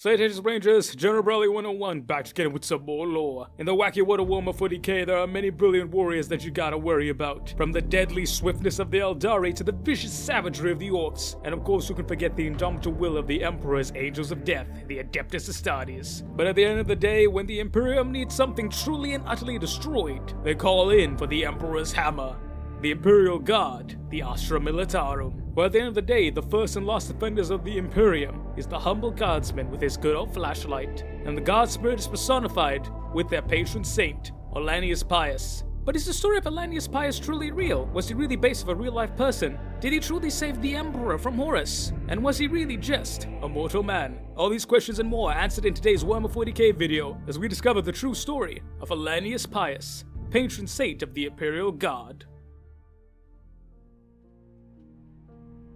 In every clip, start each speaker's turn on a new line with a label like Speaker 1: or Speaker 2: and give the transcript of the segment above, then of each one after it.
Speaker 1: Salutations Rangers, General Bradley 101, back again with some more lore. In the wacky world of Warhammer 40k, there are many brilliant warriors that you gotta worry about. From the deadly swiftness of the Eldari to the vicious savagery of the Orcs. And of course, who can forget the indomitable will of the Emperor's Angels of Death, the Adeptus Astartes. But at the end of the day, when the Imperium needs something truly and utterly destroyed, they call in for the Emperor's Hammer. The Imperial Guard, the Astra Militarum. Well, at the end of the day, the first and last defenders of the Imperium is the humble guardsman with his good old flashlight, and the guard spirit is personified with their patron saint, Ollanius Pius. But is the story of Ollanius Pius truly real? Was he really based on a real-life person? Did he truly save the Emperor from Horus? And was he really just a mortal man? All these questions and more are answered in today's Warhammer 40k video, as we discover the true story of Ollanius Pius, patron saint of the Imperial Guard.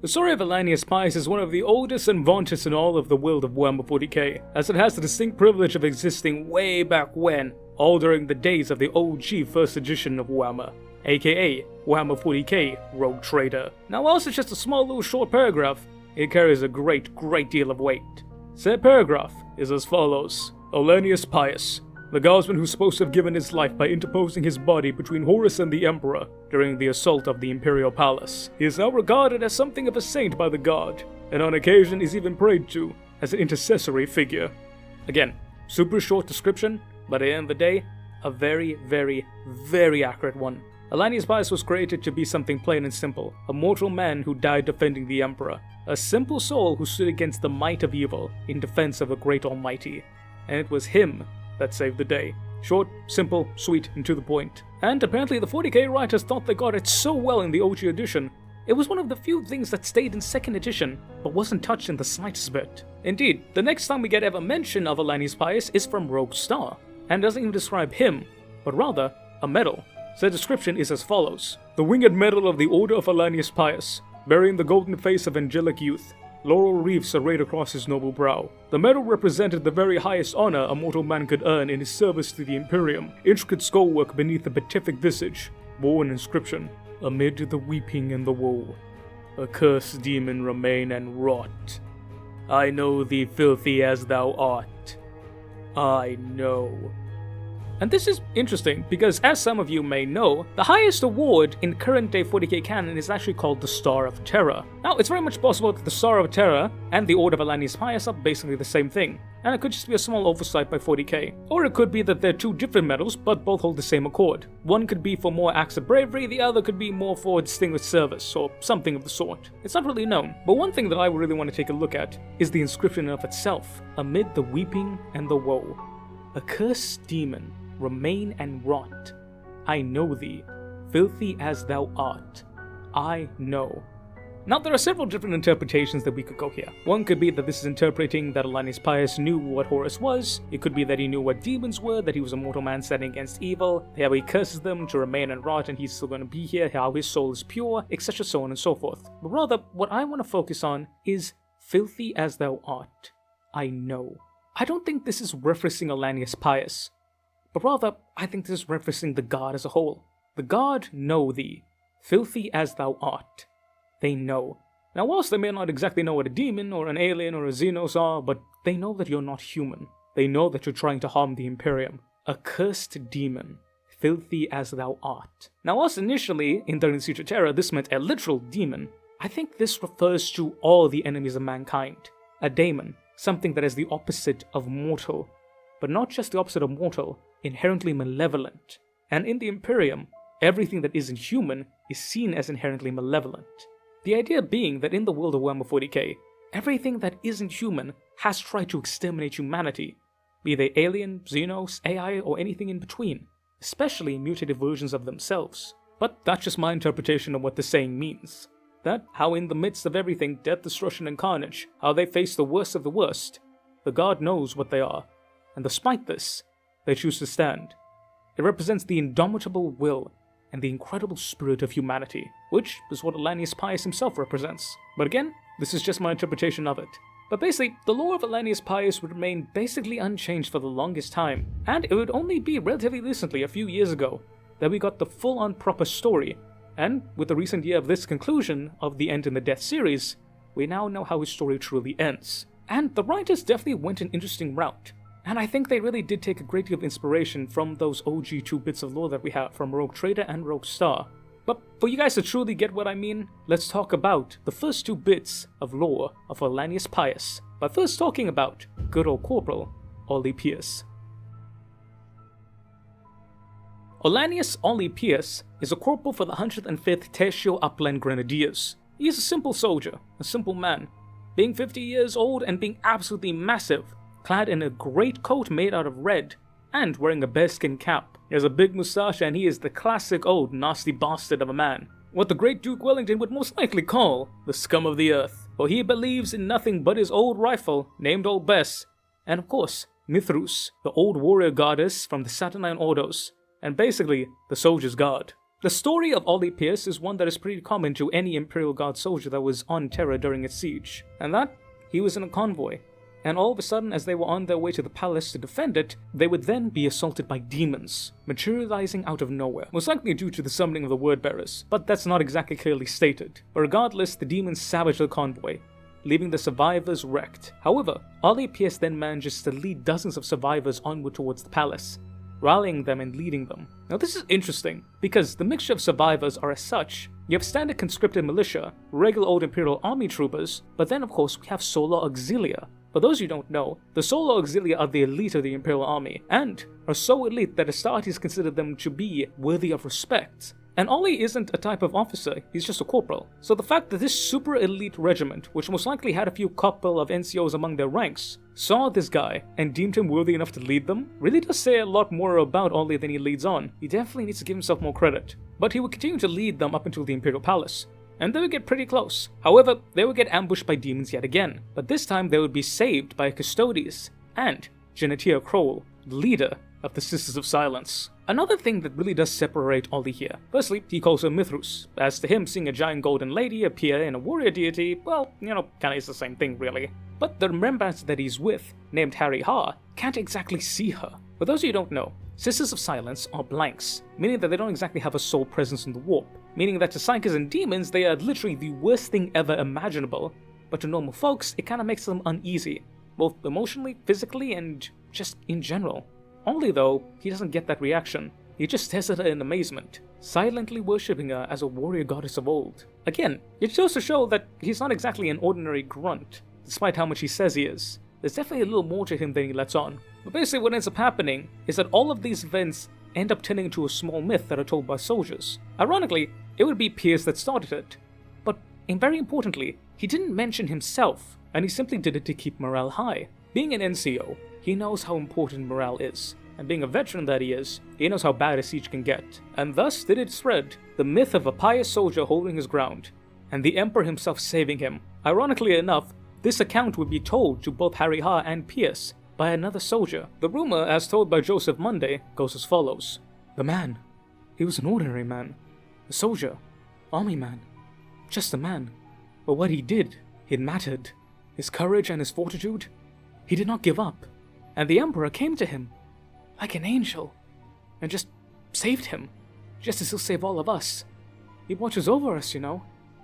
Speaker 1: The story of Ollanius Pius is one of the oldest and vaunted in all of the world of Warhammer 40k, as it has the distinct privilege of existing way back when, all during the days of the OG first edition of Warhammer, aka Warhammer 40k Rogue Trader. Now whilst it's just a small little short paragraph, it carries a great deal of weight. Said paragraph is as follows: Ollanius Pius, the guardsman who's supposed to have given his life by interposing his body between Horus and the Emperor during the assault of the Imperial Palace. He is now regarded as something of a saint by the Guard, and on occasion is even prayed to as an intercessory figure. Again, super short description, but at the end of the day, a very accurate one. Ollanius Pius was created to be something plain and simple, a mortal man who died defending the Emperor, a simple soul who stood against the might of evil in defense of a great almighty, and it was him that saved the day. Short, simple, sweet, and to the point. And apparently the 40k writers thought they got it so well in the OG edition, it was one of the few things that stayed in 2nd edition, but wasn't touched in the slightest bit. Indeed, the next time we get ever mention of Ollanius Pius is from Rogue Star, and doesn't even describe him, but rather a medal. Said description is as follows: the winged medal of the Order of Ollanius Pius, bearing the golden face of angelic youth, laurel wreaths arrayed across his noble brow. The medal represented the very highest honor a mortal man could earn in his service to the Imperium. Intricate skullwork beneath the beatific visage bore an inscription: amid the weeping and the woe, a cursed demon remain and rot. I know thee filthy as thou art. I know. And this is interesting, because as some of you may know, the highest award in current day 40k canon is actually called the Star of Terror. Now, it's very much possible that the Star of Terror and the Order of Ollanius Pius are basically the same thing, and it could just be a small oversight by 40k. Or it could be that they're two different medals, but both hold the same accord. One could be for more acts of bravery, the other could be more for distinguished service, or something of the sort. It's not really known, but one thing that I really want to take a look at is the inscription of itself: amid the weeping and the woe, a cursed demon remain and rot. I know thee, filthy as thou art. I know. Now, there are several different interpretations that we could go here. One could be that this is interpreting that Ollanius Pius knew what Horus was. It could be that he knew what demons were, that he was a mortal man standing against evil, how he curses them to remain and rot and he's still going to be here, how his soul is pure, etc., so on and so forth. But rather, what I want to focus on is filthy as thou art. I know. I don't think this is referencing Ollanius Pius, but rather, I think this is referencing the Guard as a whole. The Guard know thee, filthy as thou art. They know. Now, whilst they may not exactly know what a demon or an alien or a Xenos are, but they know that you're not human. They know that you're trying to harm the Imperium. A cursed demon, filthy as thou art. Now, whilst initially, in During the Siege of Terror, this meant a literal demon, I think this refers to all the enemies of mankind. A daemon, something that is the opposite of mortal. But not just the opposite of mortal, inherently malevolent. And in the Imperium, everything that isn't human is seen as inherently malevolent. The idea being that in the world of Warhammer 40k, everything that isn't human has tried to exterminate humanity, be they alien, Xenos, AI, or anything in between, especially mutated versions of themselves. But that's just my interpretation of what the saying means. That how in the midst of everything, death, destruction, and carnage, how they face the worst of the worst, the God knows what they are, and despite this, they choose to stand. It represents the indomitable will and the incredible spirit of humanity, which is what Ollanius Pius himself represents. But again, this is just my interpretation of it. But basically, the lore of Ollanius Pius would remain basically unchanged for the longest time, and it would only be relatively recently, a few years ago, that we got the full-on proper story, and with the recent year of this conclusion of the End in the Death series, we now know how his story truly ends. And the writers definitely went an interesting route. And I think they really did take a great deal of inspiration from those OG 2 bits of lore that we have from Rogue Trader and Rogue Star. But for you guys to truly get what I mean, let's talk about the first 2 bits of lore of Ollanius Pius, by first talking about good old Corporal Ollanius Pius. Ollanius Pius is a corporal for the 105th Tertio Upland Grenadiers. He is a simple soldier, a simple man, being 50 years old and being absolutely massive, clad in a great coat made out of red, and wearing a bearskin cap. He has a big moustache and he is the classic old nasty bastard of a man. What the great Duke Wellington would most likely call the scum of the earth, for he believes in nothing but his old rifle, named Old Bess, and of course, Mithrus, the old warrior goddess from the Saturnine Ordos, and basically, the soldier's guard. The story of Ollanius Pius is one that is pretty common to any Imperial Guard soldier that was on Terra during its siege, and that he was in a convoy, and all of a sudden as they were on their way to the palace to defend it, they would then be assaulted by demons, materializing out of nowhere, most likely due to the summoning of the word-bearers, but that's not exactly clearly stated. But regardless, the demons savage the convoy, leaving the survivors wrecked. However, Ollanius Pius then manages to lead dozens of survivors onward towards the palace, rallying them and leading them. Now this is interesting, because the mixture of survivors are as such. You have standard conscripted militia, regular old Imperial army troopers, but then of course we have Solar Auxilia. For those who don't know, the Solar Auxilia are the elite of the Imperial army, and are so elite that Astartes considered them to be worthy of respect. And Ollie isn't a type of officer, he's just a corporal. So the fact that this super elite regiment, which most likely had a few couple of NCOs among their ranks, saw this guy and deemed him worthy enough to lead them, really does say a lot more about Ollie than he leads on. He definitely needs to give himself more credit. But he would continue to lead them up until the Imperial Palace, and they would get pretty close. However, they would get ambushed by demons yet again, but this time they would be saved by Custodes and Genetia Kroll, the leader of the Sisters of Silence. Another thing that really does separate Ollie here. Firstly, he calls her Mithrus. As to him, seeing a giant golden lady appear in a warrior deity, well, kinda is the same thing really. But the remembrance that he's with, named Harry Ha, can't exactly see her. For those of you who don't know, Sisters of Silence are blanks, meaning that they don't exactly have a soul presence in the warp, meaning that to psychers and demons, they are literally the worst thing ever imaginable, but to normal folks, it kinda makes them uneasy, both emotionally, physically, and just in general. Ollie though, he doesn't get that reaction. He just stares at her in amazement, silently worshipping her as a warrior goddess of old. Again, it goes to show that he's not exactly an ordinary grunt, despite how much he says he is. There's definitely a little more to him than he lets on. But basically what ends up happening is that all of these events end up turning into a small myth that are told by soldiers. Ironically, it would be Pius that started it. But, and very importantly, he didn't mention himself, and he simply did it to keep morale high. Being an NCO, he knows how important morale is, and being a veteran that he is, he knows how bad a siege can get. And thus did it spread, the myth of a pious soldier holding his ground, and the Emperor himself saving him. Ironically enough, this account would be told to both Harry Ha and Pius by another soldier. The rumor, as told by Joseph Monday, goes as follows. The man, he was an ordinary man, a soldier, army man, just a man. But what he did, it mattered. His courage and his fortitude, he did not give up. And the Emperor came to him, like an angel, and just saved him, just as he'll save all of us. He watches over us,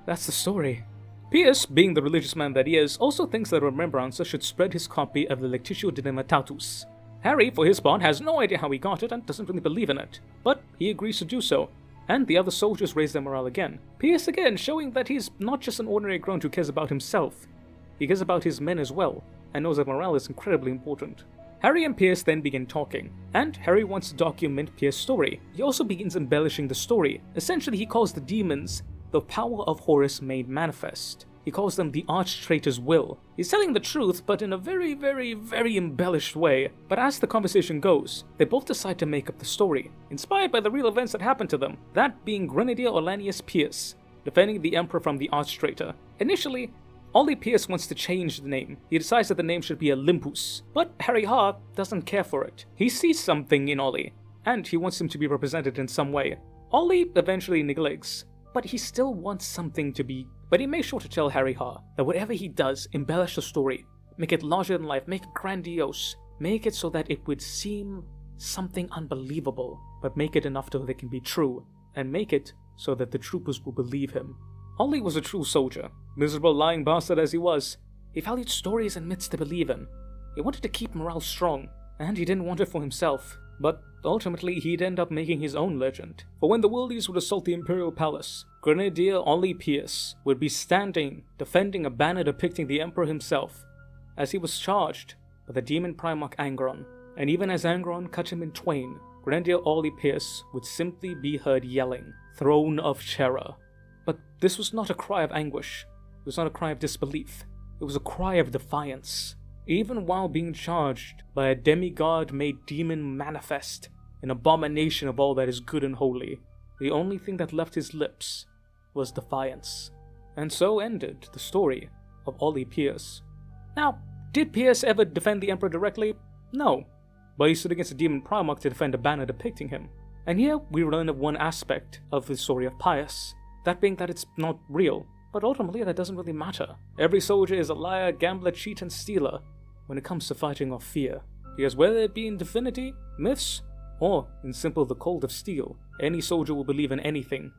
Speaker 1: That's the story. Pius, being the religious man that he is, also thinks that a remembrancer should spread his copy of the Lectitio Divinitatus. Harry, for his part, has no idea how he got it and doesn't really believe in it, but he agrees to do so, and the other soldiers raise their morale again. Pius again showing that he's not just an ordinary grunt who cares about himself, he cares about his men as well, and knows that morale is incredibly important. Harry and Pius then begin talking, and Harry wants to document Pius' story. He also begins embellishing the story. Essentially, he calls the demons the power of Horus made manifest. He calls them the arch-traitor's will. He's telling the truth, but in a very, very, very embellished way. But as the conversation goes, they both decide to make up the story, inspired by the real events that happened to them, that being Grenadier Ollanius Pius, defending the Emperor from the arch-traitor. Initially, Ollanius Pius wants to change the name. He decides that the name should be Olympus, but Harry Ha doesn't care for it. He sees something in Ollie, and he wants him to be represented in some way. Ollie eventually neglects, but he still wants something to be. But he makes sure to tell Harry Ha that whatever he does, embellish the story, make it larger than life, make it grandiose, make it so that it would seem something unbelievable, but make it enough so that it can be true, and make it so that the troopers will believe him. Ollie was a true soldier, miserable lying bastard as he was. He valued stories and myths to believe in. He wanted to keep morale strong, and he didn't want it for himself. But ultimately, he'd end up making his own legend. For when the worldies would assault the Imperial Palace, Grenadier Ollanius Pius would be standing, defending a banner depicting the Emperor himself, as he was charged by the demon Primarch Angron. And even as Angron cut him in twain, Grenadier Ollanius Pius would simply be heard yelling, "Throne of Terror." But this was not a cry of anguish. It was not a cry of disbelief. It was a cry of defiance. Even while being charged by a demigod-made demon manifest, an abomination of all that is good and holy, the only thing that left his lips was defiance. And so ended the story of Ollanius Pius. Now, did Pius ever defend the Emperor directly? No. But he stood against a demon Primarch to defend a banner depicting him. And here we learn of one aspect of the story of Pius, that being that it's not real. But ultimately that doesn't really matter. Every soldier is a liar, gambler, cheat, and stealer when it comes to fighting off fear. Because whether it be in divinity, myths, or in simple the cold of steel, any soldier will believe in anything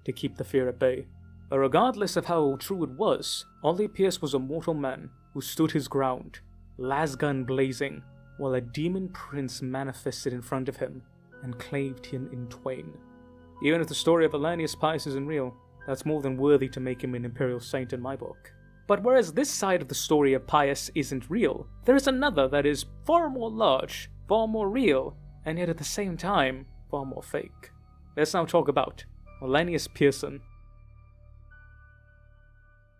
Speaker 1: to keep the fear at bay. But regardless of how true it was, Ollanius Pius was a mortal man who stood his ground, lasgun blazing, while a demon prince manifested in front of him and claved him in twain. Even if the story of Ollanius Pius isn't real, that's more than worthy to make him an Imperial saint in my book. But whereas this side of the story of Pius isn't real, there is another that is far more large, far more real, and yet at the same time, far more fake. Let's now talk about Ollanius Persson.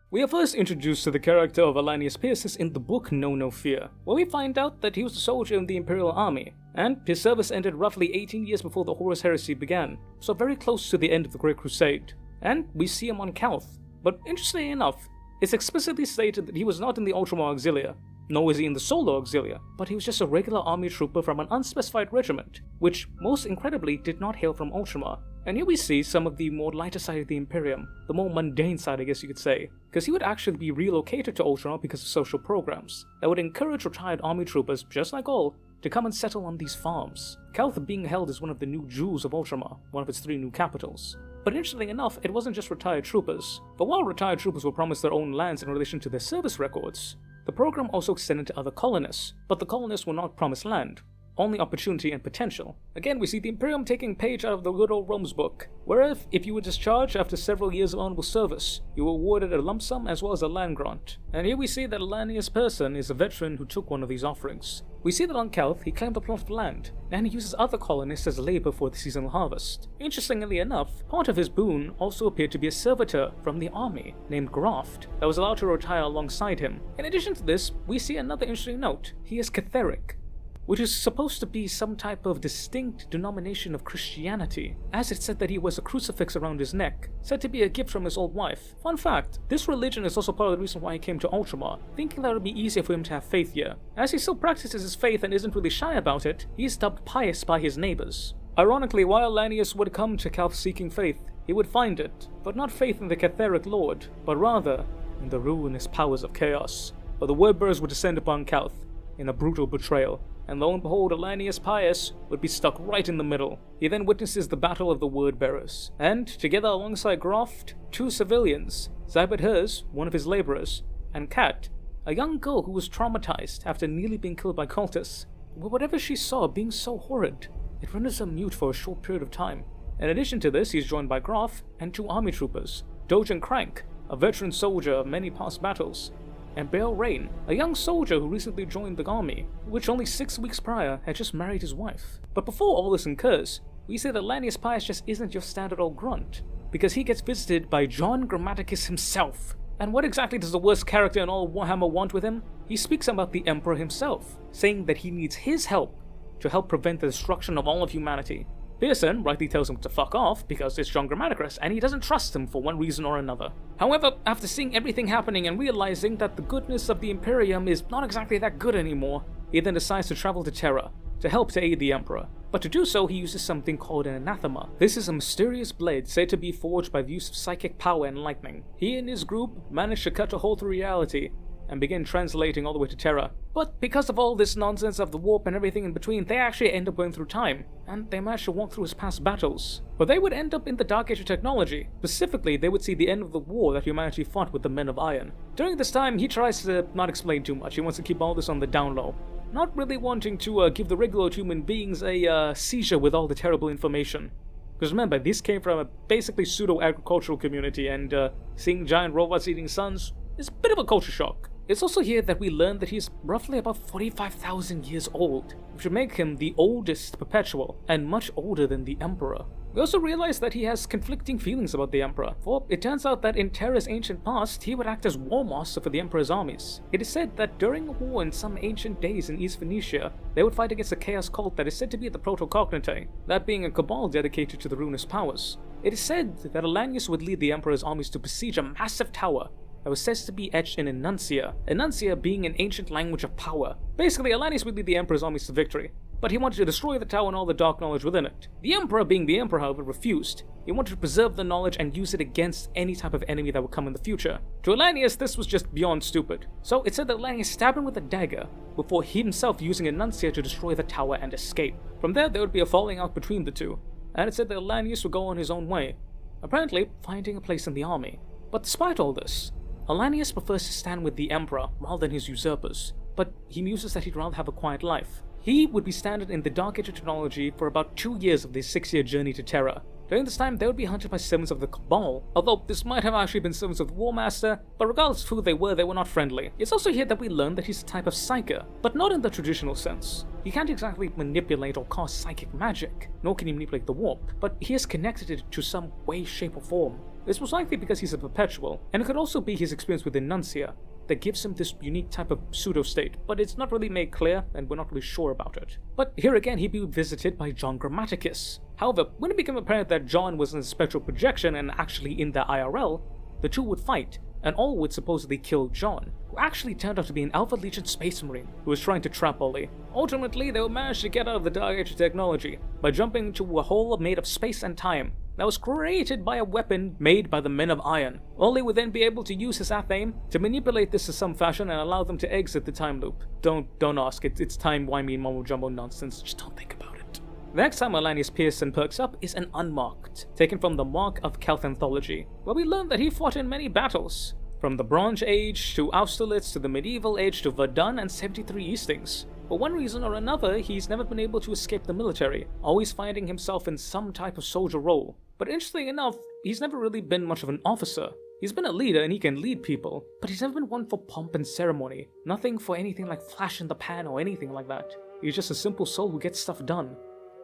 Speaker 1: We are first introduced to the character of Ollanius Pius in the book Know No Fear, where we find out that he was a soldier in the Imperial army, and his service ended roughly 18 years before the Horus Heresy began, so very close to the end of the Great Crusade. And we see him on Calth, but interestingly enough, it's explicitly stated that he was not in the Ultramar Auxilia, nor was he in the Solar Auxilia, but he was just a regular army trooper from an unspecified regiment, which most incredibly did not hail from Ultramar. And here we see some of the more lighter side of the Imperium, the more mundane side I guess you could say, because he would actually be relocated to Ultramar because of social programs that would encourage retired army troopers, just like all, to come and settle on these farms. Calth being held as one of the new jewels of Ultramar, one of its 3 new capitals. But interestingly enough, it wasn't just retired troopers. But while retired troopers were promised their own lands in relation to their service records, the program also extended to other colonists, but the colonists were not promised land, only opportunity and potential. Again, we see the Imperium taking page out of the good old Rome's book, where if you were discharged after several years of honorable service, you were awarded a lump sum as well as a land grant. And here we see that Ollanius Persson is a veteran who took one of these offerings. We see that on Calth, he claimed a plot of land, and he uses other colonists as labor for the seasonal harvest. Interestingly enough, part of his boon also appeared to be a servitor from the army, named Graft, that was allowed to retire alongside him. In addition to this, we see another interesting note. He is Catholic, which is supposed to be some type of distinct denomination of Christianity, as it said that he wears a crucifix around his neck, said to be a gift from his old wife. Fun fact, this religion is also part of the reason why he came to Ultramar, thinking that it would be easier for him to have faith here. As he still practices his faith and isn't really shy about it, he is dubbed Pius by his neighbors. Ironically, while Ollanius would come to Calth seeking faith, he would find it, but not faith in the Catholic Lord, but rather in the ruinous powers of chaos. But the word-bearers would descend upon Calth in a brutal betrayal, and lo and behold, Ollanius Pius would be stuck right in the middle. He then witnesses the Battle of the Word-Bearers, and, together alongside Graft, 2 civilians, Zybert Hers, one of his laborers, and Kat, a young girl who was traumatized after nearly being killed by cultists. But whatever she saw being so horrid, it renders her mute for a short period of time. In addition to this, he is joined by Graf and 2 army troopers, Doge and Crank, a veteran soldier of many past battles, and Bale Rain, a young soldier who recently joined the army, which only 6 weeks prior had just married his wife. But before all this occurs, we say that Ollanius Pius just isn't your standard old grunt, because he gets visited by John Grammaticus himself. And what exactly does the worst character in all Warhammer want with him? He speaks about the Emperor himself, saying that he needs his help to help prevent the destruction of all of humanity. Persson rightly tells him to fuck off because it's John Grammaticus and he doesn't trust him for one reason or another. However, after seeing everything happening and realizing that the goodness of the Imperium is not exactly that good anymore, he then decides to travel to Terra to help to aid the Emperor. But to do so, he uses something called an anathema. This is a mysterious blade said to be forged by the use of psychic power and lightning. He and his group managed to cut a hole through reality and begin translating all the way to Terra. But because of all this nonsense of the warp and everything in between, they actually end up going through time, and they managed to walk through his past battles. But they would end up in the Dark Age of technology. Specifically, they would see the end of the war that humanity fought with the Men of Iron. During this time, he tries to not explain too much. He wants to keep all this on the down low, not really wanting to give the regular human beings a seizure with all the terrible information. Because remember, this came from a basically pseudo-agricultural community, and seeing giant robots eating suns is a bit of a culture shock. It's also here that we learn that he's roughly about 45,000 years old, which would make him the oldest perpetual, and much older than the Emperor. We also realize that he has conflicting feelings about the Emperor, for it turns out that in Terra's ancient past, he would act as war master for the Emperor's armies. It is said that during a war in some ancient days in East Phoenicia, they would fight against a chaos cult that is said to be the Proto-Cognitae, that being a cabal dedicated to the ruinous powers. It is said that Ollanius would lead the Emperor's armies to besiege a massive tower that was said to be etched in Enuncia, Enuncia being an ancient language of power. Basically, Ollanius would lead the Emperor's armies to victory, but he wanted to destroy the tower and all the dark knowledge within it. The Emperor, being the Emperor, however, refused. He wanted to preserve the knowledge and use it against any type of enemy that would come in the future. To Ollanius, this was just beyond stupid. So it said that Ollanius stabbed him with a dagger, before he himself using Enuncia to destroy the tower and escape. From there would be a falling out between the two, and it said that Ollanius would go on his own way, apparently finding a place in the army. But despite all this, Ollanius prefers to stand with the Emperor rather than his usurpers, but he muses that he'd rather have a quiet life. He would be standard in the Dark Age of technology for about 2 years of their 6-year journey to Terra. During this time, they would be hunted by servants of the Cabal, although this might have actually been servants of the War Master, but regardless of who they were not friendly. It's also here that we learn that he's a type of psyker, but not in the traditional sense. He can't exactly manipulate or cast psychic magic, nor can he manipulate the warp, but he is connected it to some way, shape, or form. This was likely because he's a perpetual, and it could also be his experience with Enuncia that gives him this unique type of pseudo-state, but it's not really made clear, and we're not really sure about it. But here again, he'd be visited by John Grammaticus. However, when it became apparent that John was in a spectral projection and actually in the IRL, the two would fight, and all would supposedly kill John, who actually turned out to be an Alpha Legion Space Marine who was trying to trap Ollie. Ultimately, they would manage to get out of the Dark Age of technology by jumping into a hole made of space and time that was created by a weapon made by the Men of Iron. Ollie would then be able to use his athame to manipulate this in some fashion and allow them to exit the time loop. Don't ask, it's time-wimey and mumbo-jumbo nonsense, just don't think about it. The next time Ollanius Pius perks up is an Unmarked, taken from the Marc of Kelth Anthology, where we learn that he fought in many battles, from the Bronze Age to Austerlitz to the Medieval Age to Verdun and 73 Eastings. For one reason or another, he's never been able to escape the military, always finding himself in some type of soldier role. But interestingly enough, he's never really been much of an officer. He's been a leader and he can lead people, but he's never been one for pomp and ceremony. Nothing for anything like flash in the pan or anything like that. He's just a simple soul who gets stuff done.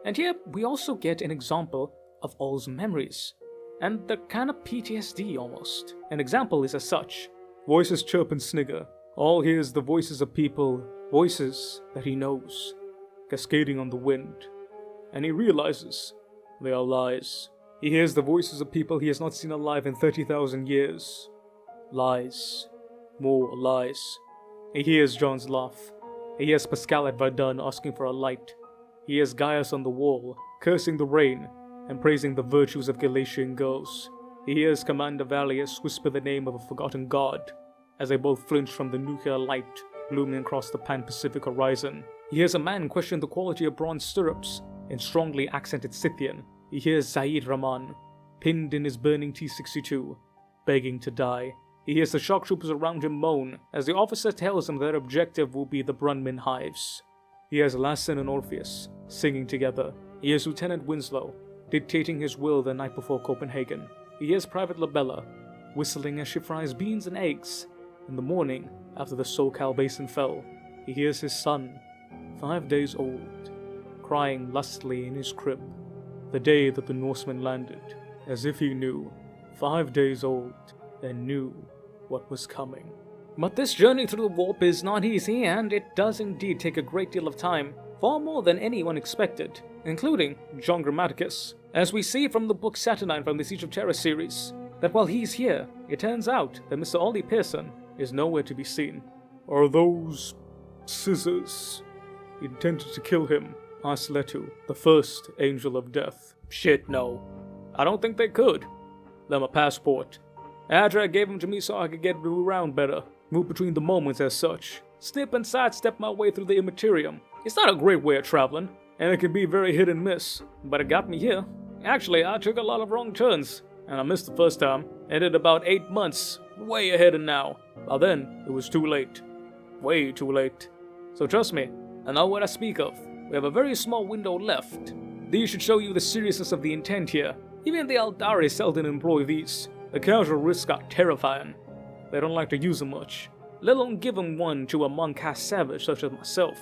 Speaker 1: And here, we also get an example of All's memories, and the kind of PTSD almost. An example is as such. Voices chirp and snigger. All hears the voices of people, voices that he knows, cascading on the wind. And he realizes they are lies. He hears the voices of people he has not seen alive in 30,000 years. Lies. More lies. He hears John's laugh. He hears Pascal at Verdun asking for a light. He hears Gaius on the wall, cursing the rain and praising the virtues of Galatian girls. He hears Commander Valius whisper the name of a forgotten god, as they both flinch from the nuclear light blooming across the Pan-Pacific horizon. He hears a man question the quality of bronze stirrups in strongly accented Scythian. He hears Zaid Rahman, pinned in his burning T-62, begging to die. He hears the shock troopers around him moan as the officer tells him their objective will be the Brunmin hives. He hears Lassen and Orpheus singing together. He hears Lieutenant Winslow dictating his will the night before Copenhagen. He hears Private Labella whistling as she fries beans and eggs in the morning after the SoCal basin fell. He hears his son, 5 days old, crying lustily in his crib the day that the Norsemen landed, as if he knew, 5 days old, and knew what was coming. But this journey through the warp is not easy, and it does indeed take a great deal of time, far more than anyone expected, including John Grammaticus. As we see from the book Saturnine from the Siege of Terra series, that while he's here, it turns out that Mr. Ollie Persson is nowhere to be seen. Are those scissors intended to kill him? Asked Letu, the first angel of death. Shit, no. I don't think they could. Them a passport. Adra gave them to me so I could get around better. move between the moments as such, snip and sidestep my way through the immaterium. It's not a great way of traveling, and it can be very hit and miss, but it got me here. Actually, I took a lot of wrong turns, and I missed the first time. Ended about 8 months, way ahead of now. By then, it was too late. Way too late. So trust me, I know what I speak of. We have a very small window left. These should show you the seriousness of the intent here. Even the Eldari seldom employ these. The casual risks are terrifying. They don't like to use them much, let alone give them one to a monk-cast savage such as myself.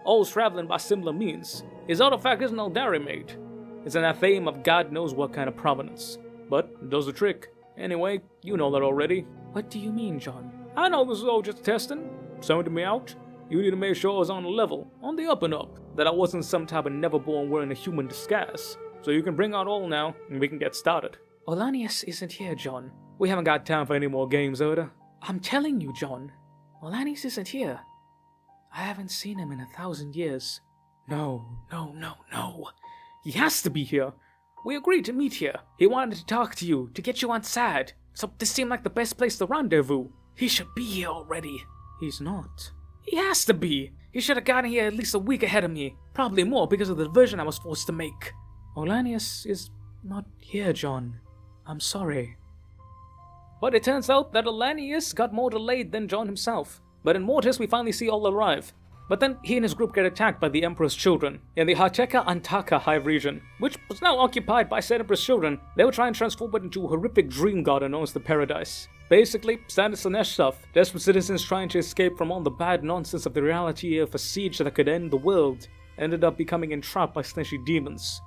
Speaker 1: All's traveling by similar means. His artifact isn't Eldari made. It's an athame of God knows what kind of provenance. But it does the trick. Anyway, you know that already. What do you mean, John? I know this is all just testing. Sounded me out. You need to make sure I was on the level, on the up and up, that I wasn't some type of never-born wearing a human disguise. So you can bring out all now, and we can get started. Ollanius isn't here, John. We haven't got time for any more games, Oda. I'm telling you, John. Ollanius isn't here. I haven't seen him in 1,000 years. No. He has to be here. We agreed to meet here. He wanted to talk to you, to get you on side. So this seemed like the best place to rendezvous. He should be here already. He's not. He has to be. He should have gotten here at least a week ahead of me. Probably more because of the diversion I was forced to make. Ollanius is not here, John. I'm sorry. But it turns out that Ollanius got more delayed than John himself. But in Mortis we finally see all arrive. But then he and his group get attacked by the Emperor's children in the Hateka Antaka Hive region, which was now occupied by said Emperor's children. They would try and transform it into a horrific dream garden known as the Paradise. Basically, standard Slanesh stuff, desperate citizens trying to escape from all the bad nonsense of the reality of a siege that could end the world, ended up becoming entrapped by Slaneshi demons,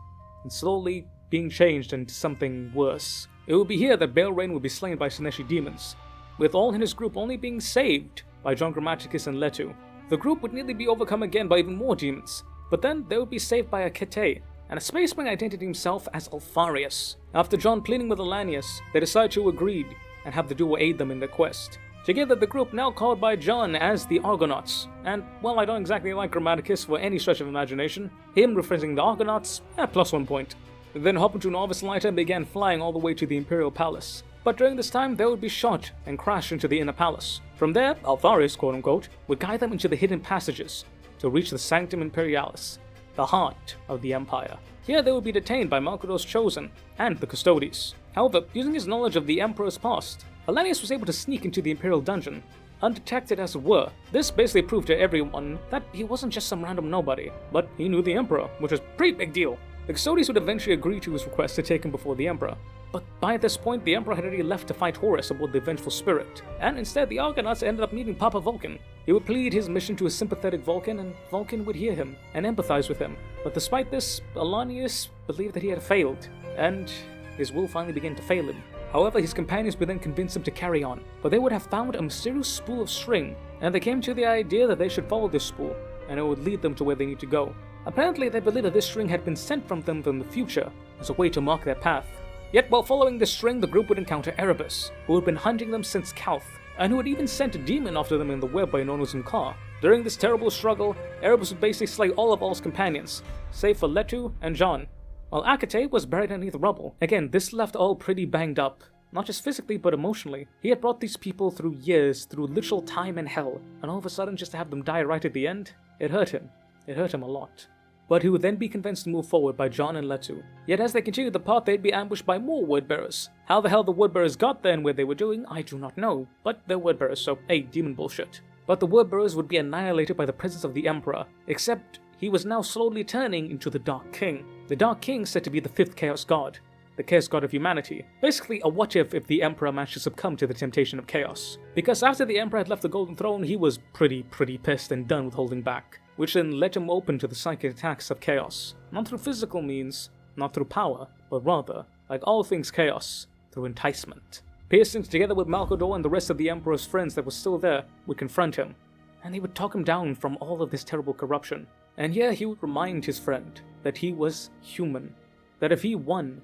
Speaker 1: and slowly being changed into something worse. It would be here that Balerain would be slain by Slaneshi demons, with all in his group only being saved by John Grammaticus and Letu. The group would nearly be overcome again by even more demons, but then they would be saved by a Kete, and a space marine identified himself as Alfarius. After John pleading with Ollanius, they decide to agree and have the duo aid them in their quest. Together, the group now called by John as the Argonauts, and while I don't exactly like Grammaticus for any stretch of imagination, him referencing the Argonauts, plus 1 point. They then hop into an Orvis lighter and began flying all the way to the Imperial Palace. But during this time, they would be shot and crash into the inner palace. From there, Alfarius, quote-unquote, would guide them into the hidden passages to reach the Sanctum Imperialis, the heart of the Empire. Here they would be detained by Malcador's Chosen and the Custodes. However, using his knowledge of the Emperor's past, Ollanius was able to sneak into the Imperial dungeon, undetected as it were. This basically proved to everyone that he wasn't just some random nobody, but he knew the Emperor, which was a pretty big deal. The Custodes would eventually agree to his request to take him before the Emperor. But by this point, the Emperor had already left to fight Horus aboard the Vengeful Spirit, and instead the Argonauts ended up meeting Papa Vulcan. He would plead his mission to a sympathetic Vulcan, and Vulcan would hear him and empathize with him. But despite this, Ollanius believed that he had failed, and his will finally began to fail him. However, his companions would then convince him to carry on, but they would have found a mysterious spool of string, and they came to the idea that they should follow this spool, and it would lead them to where they need to go. Apparently, they believed that this string had been sent from them from the future, as a way to mark their path. Yet while following this string, the group would encounter Erebus, who had been hunting them since Calth, and who had even sent a demon after them in the web by known as Umkar. During this terrible struggle, Erebus would basically slay all of All's companions, save for Letu and John, while Akate was buried underneath rubble. Again, this left All pretty banged up, not just physically but emotionally. He had brought these people through years, through literal time and hell, and all of a sudden just to have them die right at the end, it hurt him. It hurt him a lot. But he would then be convinced to move forward by John and Letu. Yet as they continued the path, they'd be ambushed by more word-bearers. How the hell the word-bearers got there and where they were doing, I do not know, but they're word-bearers, so hey, demon bullshit. But the word-bearers would be annihilated by the presence of the Emperor, except he was now slowly turning into the Dark King. The Dark King said to be the 5th Chaos God, the Chaos God of humanity. Basically a what-if if the Emperor managed to succumb to the temptation of chaos. Because after the Emperor had left the Golden Throne, he was pretty pissed and done with holding back, which then led him open to the psychic attacks of chaos. Not through physical means, not through power, but rather, like all things chaos, through enticement. Persson, together with Malcador and the rest of the Emperor's friends that were still there, would confront him, and they would talk him down from all of this terrible corruption. And here he would remind his friend that he was human, that if he won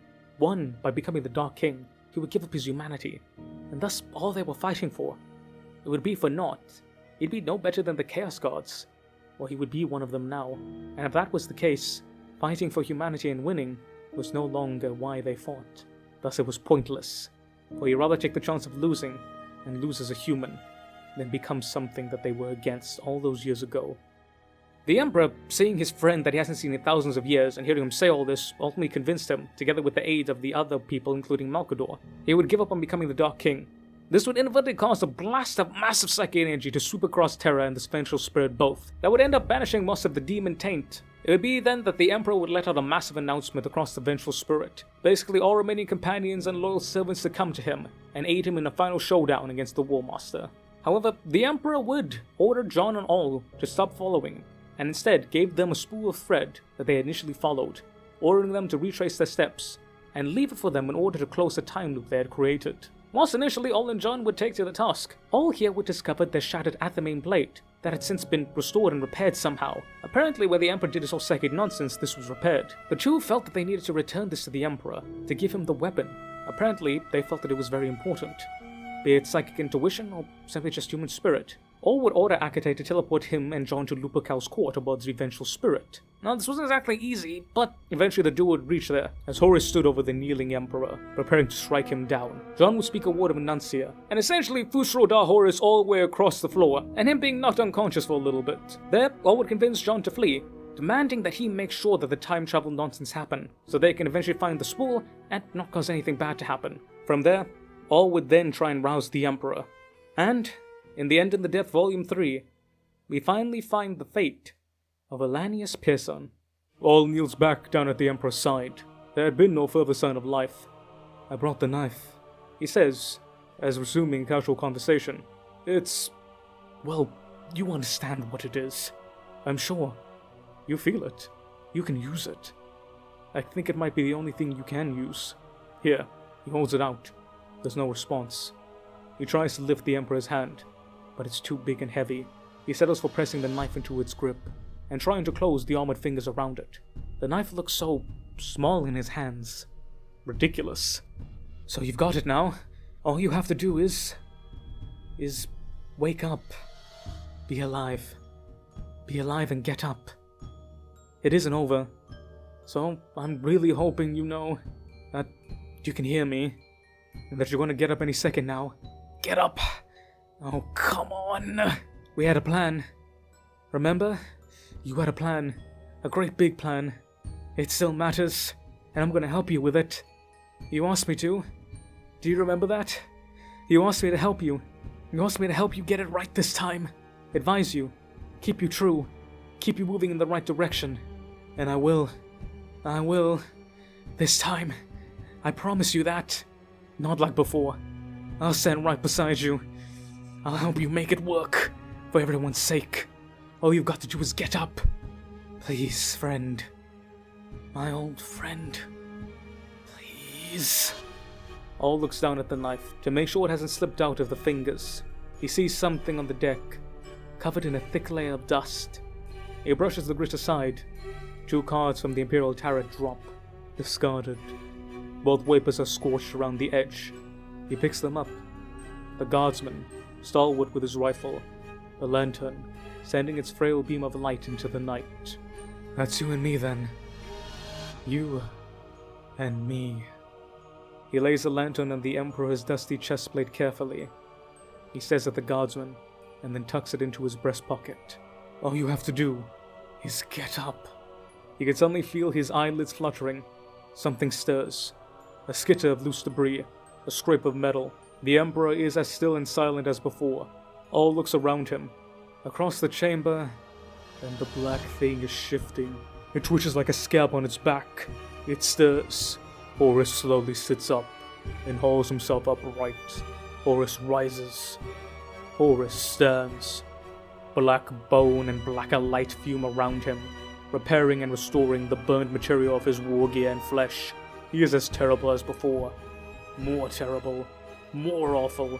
Speaker 1: by becoming the Dark King, he would give up his humanity, and thus all they were fighting for, it would be for naught. He'd be no better than the Chaos Gods, or he would be one of them now, and if that was the case, fighting for humanity and winning was no longer why they fought. Thus it was pointless, for he'd rather take the chance of losing, and lose as a human, then become something that they were against all those years ago. The Emperor, seeing his friend that he hasn't seen in thousands of years and hearing him say all this, ultimately convinced him, together with the aid of the other people including Malcador, he would give up on becoming the Dark King. This would inadvertently cause a blast of massive psychic energy to sweep across Terra and the Vengeful Spirit both, that would end up banishing most of the demon taint. It would be then that the Emperor would let out a massive announcement across the Vengeful Spirit, basically all remaining companions and loyal servants to come to him, and aid him in a final showdown against the War Master. However, the Emperor would order John and all to stop following, and instead gave them a spool of thread that they initially followed, ordering them to retrace their steps, and leave it for them in order to close the time loop they had created. Whilst initially All and John would take to the task, all here would discover their shattered Athame blade that had since been restored and repaired somehow. Apparently where the Emperor did his whole psychic nonsense, this was repaired. The two felt that they needed to return this to the Emperor, to give him the weapon. Apparently they felt that it was very important, be it psychic intuition or simply just human spirit. All would order Akate to teleport him and John to Lupercal's court towards the Vengeful Spirit. Now this wasn't exactly easy, but eventually the duo would reach there, as Horus stood over the kneeling Emperor, preparing to strike him down. John would speak a word of enuncia, and essentially Fusro Horus all the way across the floor, and him being knocked unconscious for a little bit. There, all would convince John to flee, demanding that he make sure that the time travel nonsense happen, so they can eventually find the spool and not cause anything bad to happen. From there, all would then try and rouse the Emperor. And in The End in the Death Volume 3, we finally find the fate of Ollanius Pius. All kneels back down at the Emperor's side. There had been no further sign of life. I brought the knife, he says, as resuming casual conversation. It's... well, you understand what it is. I'm sure. You feel it. You can use it. I think it might be the only thing you can use. Here, he holds it out. There's no response. He tries to lift the Emperor's hand, but it's too big and heavy. He settles for pressing the knife into its grip, and trying to close the armored fingers around it. The knife looks so small in his hands. Ridiculous. So you've got it now. All you have to do is wake up. Be alive. Be alive and get up. It isn't over. So I'm really hoping you know that you can hear me, and that you're going to get up any second now. Get up! Oh, come on! We had a plan. Remember? You had a plan. A great big plan. It still matters, and I'm going to help you with it. You asked me to. Do you remember that? You asked me to help you. You asked me to help you get it right this time. Advise you. Keep you true. Keep you moving in the right direction. And I will. I will. This time. I promise you that. Not like before. I'll stand right beside you. I'll help you make it work. For everyone's sake. All you've got to do is get up. Please, friend. My old friend. Please. All looks down at the knife to make sure it hasn't slipped out of the fingers. He sees something on the deck, covered in a thick layer of dust. He brushes the grit aside. 2 cards from the Imperial Tarot drop, discarded. Both wafers are scorched around the edge. He picks them up. The guardsman, stalwart with his rifle, the lantern, sending its frail beam of light into the night. That's you and me then. You and me. He lays the lantern on the Emperor's dusty chestplate carefully. He stares at the guardsman, and then tucks it into his breast pocket. All you have to do is get up. He can suddenly feel his eyelids fluttering. Something stirs. A skitter of loose debris, a scrape of metal. The Emperor is as still and silent as before. All looks around him. Across the chamber, and the black thing is shifting. It twitches like a scab on its back. It stirs. Horus slowly sits up, and hauls himself upright. Horus rises. Horus stands. Black bone and blacker light fume around him, repairing and restoring the burned material of his war gear and flesh. He is as terrible as before. More terrible. More awful.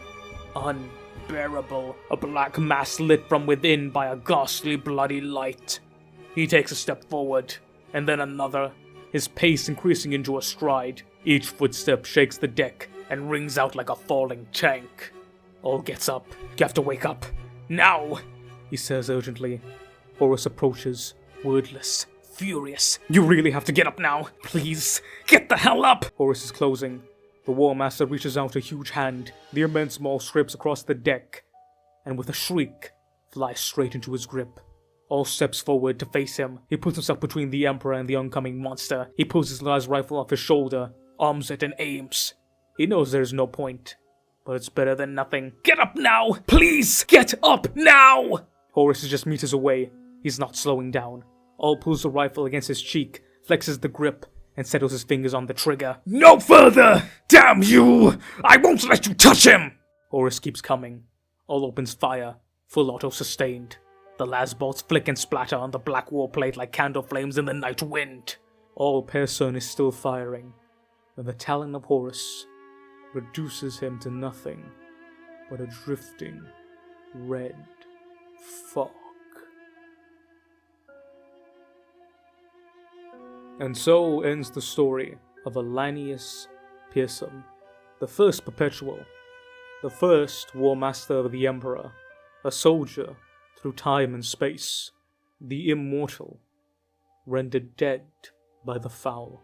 Speaker 1: Unbearable. A black mass lit from within by a ghastly bloody light. He takes a step forward, and then another, his pace increasing into a stride. Each footstep shakes the deck and rings out like a falling tank. All gets up. You have to wake up. Now! He says urgently. Horus approaches, wordless, furious. You really have to get up now. Please, get the hell up! Horus is closing. The War Master reaches out a huge hand. The immense maul scrapes across the deck, and with a shriek, flies straight into his grip. All steps forward to face him. He puts himself between the Emperor and the oncoming monster. He pulls his last rifle off his shoulder, arms it and aims. He knows there's no point, but it's better than nothing. Get up now! Please, get up now! Horus is just meters away. He's not slowing down. All pulls the rifle against his cheek, flexes the grip, and settles his fingers on the trigger. No further! Damn you! I won't let you touch him! Horus keeps coming. All opens fire, full auto-sustained. The last bolts flick and splatter on the black war plate like candle flames in the night wind. All Persson is still firing, when the talon of Horus reduces him to nothing but a drifting red fog. And so ends the story of Ollanius Persson, the first perpetual, the first war master of the Emperor, a soldier through time and space, the immortal, rendered dead by the foul,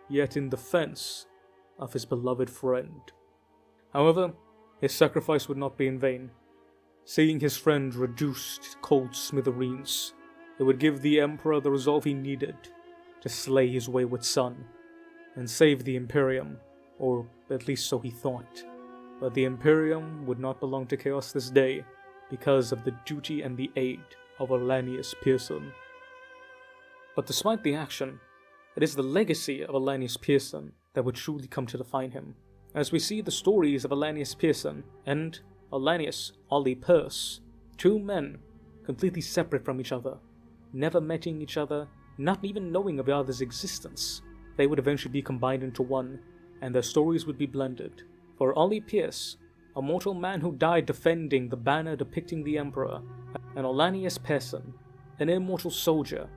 Speaker 1: yet in defense of his beloved friend. However, his sacrifice would not be in vain. Seeing his friend reduced to cold smithereens, it would give the Emperor the resolve he needed to slay his wayward son and save the Imperium, or at least so he thought. But the Imperium would not belong to Chaos this day, because of the duty and the aid of Ollanius Persson. But despite the action, it is the legacy of Ollanius Persson that would truly come to define him. As we see the stories of Ollanius Persson and Ollanius Olli Pius, two men completely separate from each other, never meeting each other, not even knowing of the other's existence. They would eventually be combined into one, and their stories would be blended. For Olli Pius, a mortal man who died defending the banner depicting the Emperor, and Ollanius Persson, an immortal soldier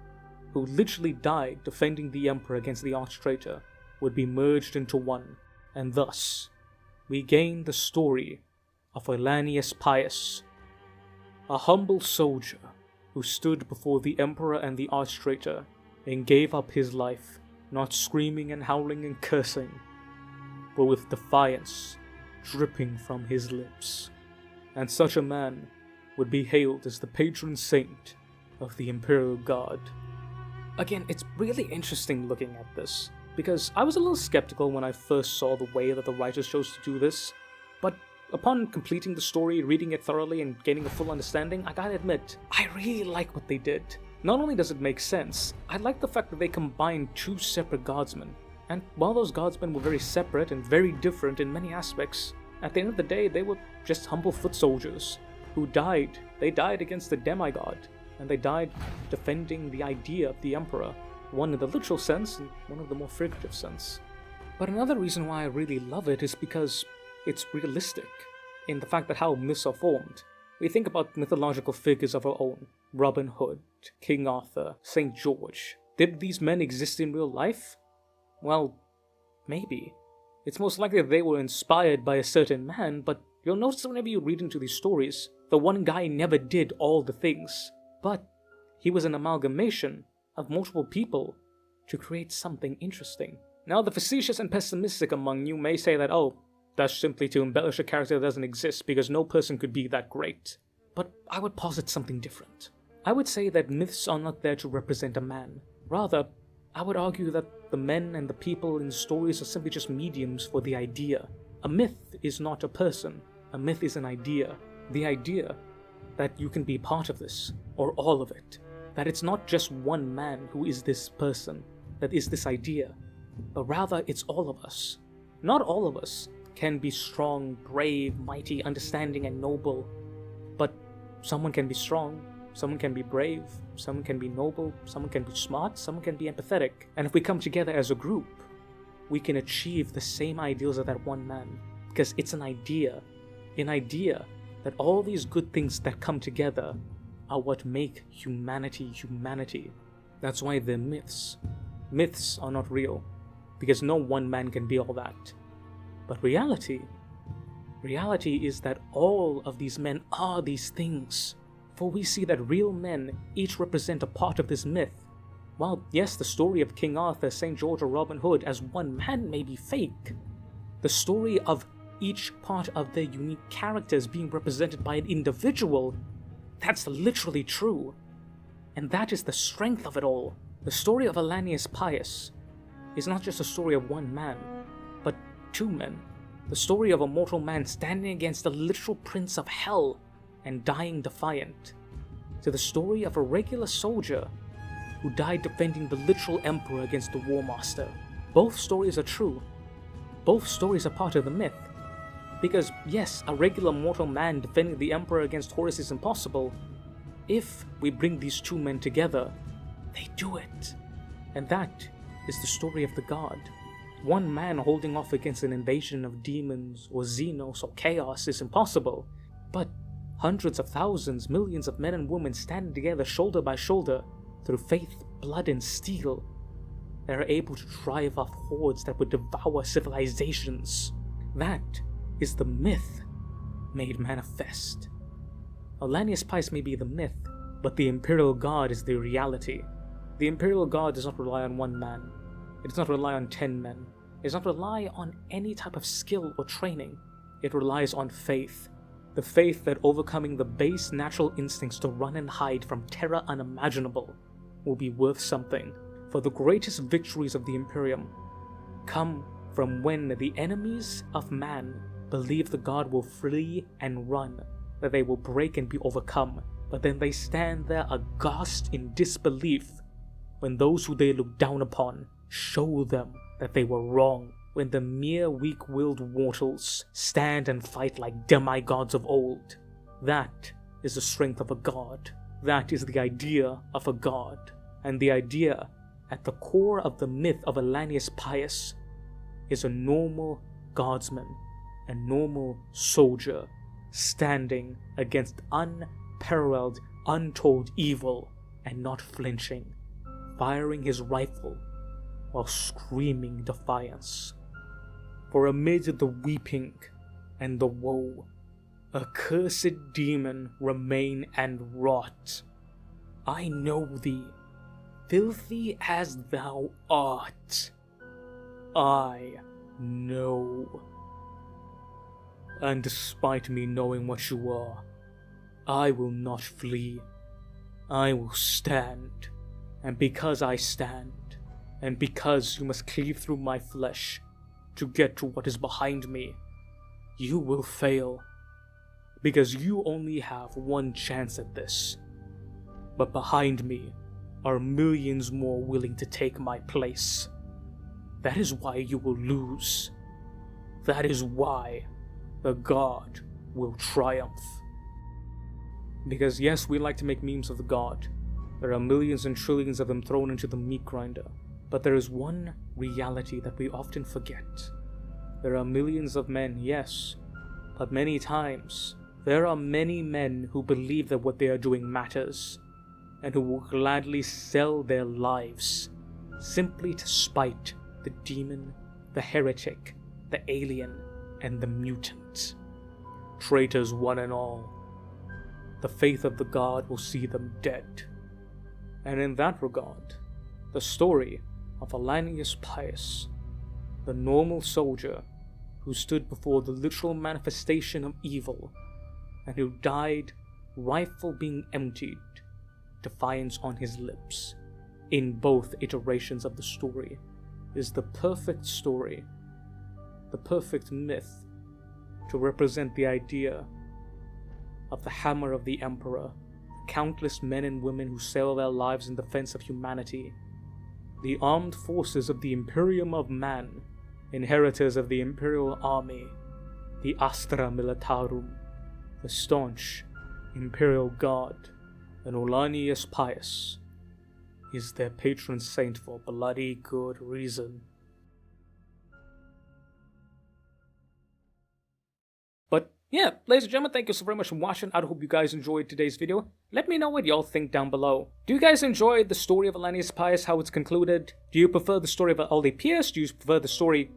Speaker 1: who literally died defending the Emperor against the arch-traitor, would be merged into one, and thus we gain the story of Ollanius Pius, a humble soldier who stood before the Emperor and the arch-traitor and gave up his life, not screaming and howling and cursing, but with defiance dripping from his lips. And such a man would be hailed as the patron saint of the Imperial Guard. Again, it's really interesting looking at this, because I was a little skeptical when I first saw the way that the writers chose to do this, but upon completing the story, reading it thoroughly, and gaining a full understanding, I gotta admit, I really like what they did. Not only does it make sense, I like the fact that they combined two separate guardsmen. And while those guardsmen were very separate and very different in many aspects, at the end of the day, they were just humble foot soldiers who died. They died against the demigod, and they died defending the idea of the Emperor, one in the literal sense and one of the more figurative sense. But another reason why I really love it is because it's realistic in the fact that how myths are formed. We think about mythological figures of our own, Robin Hood, King Arthur, St. George. Did these men exist in real life? Well, maybe. It's most likely that they were inspired by a certain man, but you'll notice whenever you read into these stories, the one guy never did all the things, but he was an amalgamation of multiple people to create something interesting. Now, the facetious and pessimistic among you may say that, oh, that's simply to embellish a character that doesn't exist because no person could be that great. But I would posit something different. I would say that myths are not there to represent a man. Rather, I would argue that the men and the people in stories are simply just mediums for the idea. A myth is not a person. A myth is an idea. The idea that you can be part of this, or all of it. That it's not just one man who is this person, that is this idea, but rather it's all of us. Not all of us can be strong, brave, mighty, understanding, and noble, but someone can be strong, someone can be brave, someone can be noble, someone can be smart, someone can be empathetic. And if we come together as a group, we can achieve the same ideals of that one man. Because it's an idea that all these good things that come together are what make humanity humanity. That's why they're myths. Myths are not real, because no one man can be all that. But reality is that all of these men are these things. For we see that real men each represent a part of this myth. While yes, the story of King Arthur, St. George, or Robin Hood as one man may be fake, the story of each part of their unique characters being represented by an individual, that's literally true. And that is the strength of it all. The story of Ollanius Pius is not just a story of one man, but two men. The story of a mortal man standing against the literal prince of hell and dying defiant, to the story of a regular soldier who died defending the literal emperor against the war master. Both stories are true. Both stories are part of the myth. Because yes, a regular mortal man defending the emperor against Horus is impossible. If we bring these two men together, they do it. And that is the story of the god. One man holding off against an invasion of demons or Xenos or chaos is impossible, but hundreds of thousands, millions of men and women standing together shoulder by shoulder through faith, blood, and steel, they are able to drive off hordes that would devour civilizations. That is the myth made manifest. Ollanius Pius may be the myth, but the Imperial God is the reality. The Imperial God does not rely on one man. It does not rely on 10 men. It does not rely on any type of skill or training. It relies on faith. The faith that overcoming the base natural instincts to run and hide from terror unimaginable will be worth something. For the greatest victories of the Imperium come from when the enemies of man believe the god will flee and run, that they will break and be overcome, but then they stand there aghast in disbelief when those who they look down upon show them that they were wrong, when the mere weak-willed mortals stand and fight like demigods of old. That is the strength of a god. That is the idea of a god. And the idea at the core of the myth of Ollanius Pius is a normal guardsman, a normal soldier, standing against unparalleled, untold evil and not flinching, firing his rifle while screaming defiance. For amid the weeping and the woe, a cursed demon remain and rot. I know thee, filthy as thou art. I know. And despite me knowing what you are, I will not flee. I will stand. And because I stand, and because you must cleave through my flesh to get to what is behind me, you will fail. Because you only have one chance at this. But behind me are millions more willing to take my place. That is why you will lose. That is why the god will triumph. Because yes, we like to make memes of the god. There are millions and trillions of them thrown into the meat grinder. But there is one reality that we often forget. There are millions of men, yes, but many times there are many men who believe that what they are doing matters, and who will gladly sell their lives simply to spite the demon, the heretic, the alien, and the mutant. Traitors one and all. The faith of the god will see them dead. And in that regard, the story of Ollanius Pius, the normal soldier who stood before the literal manifestation of evil and who died, rifle being emptied, defiance on his lips, in both iterations of the story, is the perfect story, the perfect myth to represent the idea of the hammer of the emperor, countless men and women who sell their lives in defense of humanity, the armed forces of the Imperium of Man, inheritors of the Imperial Army, the Astra Militarum, the staunch Imperial Guard, and Ollanius Pius is their patron saint for bloody good reason. But yeah, ladies and gentlemen, thank you so very much for watching. I hope you guys enjoyed today's video. Let me know what y'all think down below. Do you guys enjoy the story of Ollanius Pius, how it's concluded? Do you prefer the story of Ollanius Pius? Do you prefer the story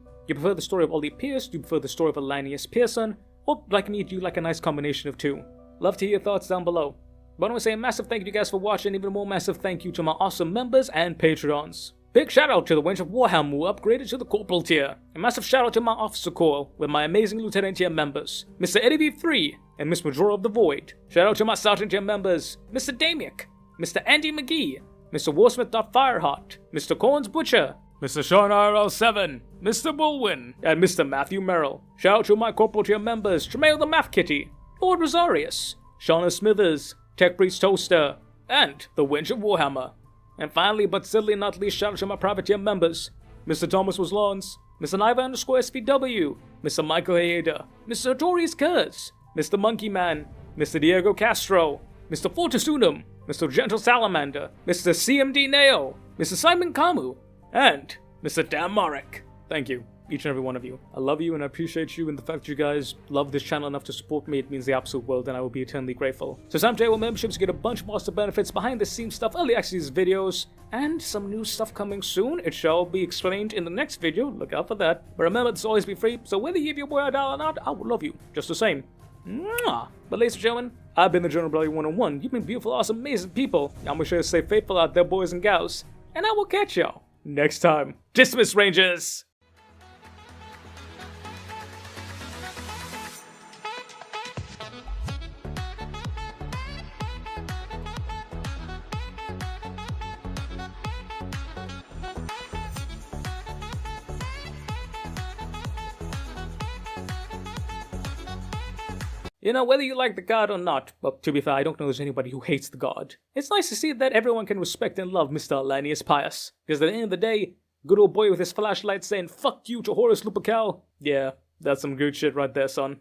Speaker 1: of Ollanius Pius? Do you prefer the story of Ollanius Persson? Or like me, do you like a nice combination of two? Love to hear your thoughts down below. But I want to say a massive thank you to you guys for watching, even more massive thank you to my awesome members and Patrons. Big shout out to the Wench of Warhammer who upgraded to the Corporal tier. A massive shout out to my Officer Corps with my amazing Lieutenant tier members, Mr. Eddie V3 and Miss Majora of the Void. Shout out to my Sergeant tier members, Mr. Damiak, Mr. Andy McGee, Mr. Warsmith.Fireheart, Mr. Corns Butcher, Mr. Sean RL7, Mr. Bullwin, and Mr. Matthew Merrill. Shout out to my Corporal tier members, Tremail the Math Kitty, Lord Rosarius, Shauna Smithers, Tech Priest Toaster, and the Wench of Warhammer. And finally, but certainly not least, shout out to my private tier members, Mr. Thomas Waslawns, Mr. Niva_SVW, Mr. Michael Hayeda, Mr. Doris Kurz, Mr. Monkey Man, Mr. Diego Castro, Mr. Fortusunum, Mr. Gentle Salamander, Mr. CMD Neo, Mr. Simon Kamu, and Mr. Dan Marek. Thank you, each and every one of you. I love you and I appreciate you, and the fact that you guys love this channel enough to support me, it means the absolute world, and I will be eternally grateful. So some JWorld memberships get a bunch of awesome benefits, behind the scenes stuff, early access videos, and some new stuff coming soon. It shall be explained in the next video, look out for that. But remember, this will always be free, so whether you give your boy a dollar or not, I will love you just the same. Mwah. But ladies and gentlemen, I've been the General Brother 101. You've been beautiful, awesome, amazing people. I'm gonna sure to stay faithful out there, boys and gals, and I will catch y'all next time. Dismiss, Rangers! You know, whether you like the god or not, well, to be fair, I don't know there's anybody who hates the god. It's nice to see that everyone can respect and love Mr. Ollanius Pius. Because at the end of the day, good old boy with his flashlight saying, "Fuck you" to Horus Lupercal, yeah, that's some good shit right there, son.